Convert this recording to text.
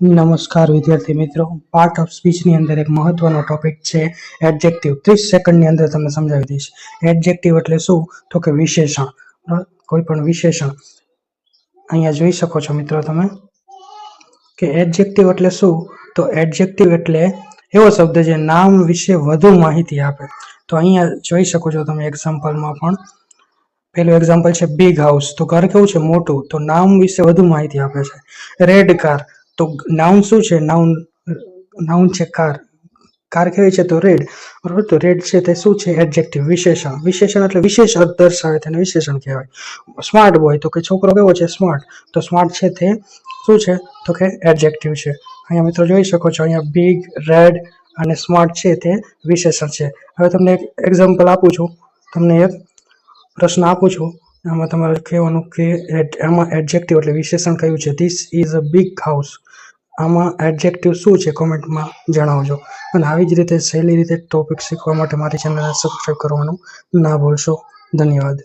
નમસ્કાર વિદ્યાર્થી મિત્રો, પાર્ટ ઓફ સ્પીચની અંદર એક મહત્વનો ટોપિક છે એડજેક્ટિવ. 30 સેકન્ડની અંદર તમને સમજાવી દઈશ. એડજેક્ટિવ એટલે શું? તો કે વિશેષણ. કોઈ પણ વિશેષણ અહીંયા જોઈ શકો છો મિત્રો તમે કે એડજેક્ટિવ એટલે શું? તો એડજેક્ટિવ એટલે એવો શબ્દ જે નામ વિશે વધુ માહિતી આપે. તો અહીંયા જોઈ શકો છો તમે એક્ઝામ્પલમાં પણ. પહેલું એક્ઝામ્પલ છે બિગ હાઉસ, તો ઘર કેવું છે? મોટું. તો નામ વિશે વધુ માહિતી આપે છે. રેડ કાર, તો નાઉન શું છે? નાઉન છે કાર. કાર કેવી છે? તો રેડ. બરોબર. તો રેડ છે તે શું છે? એડજેક્ટિવ, વિશેષણ. વિશેષણ એટલે વિશેષ અર્થ દર્શાવે તેને વિશેષણ કહેવાય. સ્માર્ટ બોય, તો કે છોકરો કેવો છે? સ્માર્ટ. તો સ્માર્ટ છે તે શું છે? તો કે એડજેક્ટિવ છે. અહીંયા મિત્રો જોઈ શકો છો, અહીંયા બિગ, રેડ અને સ્માર્ટ છે તે વિશેષણ છે. હવે તમને એક એક્ઝામ્પલ આપું છું, તમને એક પ્રશ્ન આપું છું. આમાં તમારે કહેવાનું કે આમાં એડજેક્ટિવ એટલે વિશેષણ કયું છે? This is a big house. આમાં એડજેક્ટિવ શું છે? કોમેન્ટમાં જણાવજો. અને આવી જ રીતે સહેલી રીતે ટોપિક શીખવા માટે મારી ચેનલને સબસ્ક્રાઈબ કરવાનું ના ભૂલશો. ધન્યવાદ.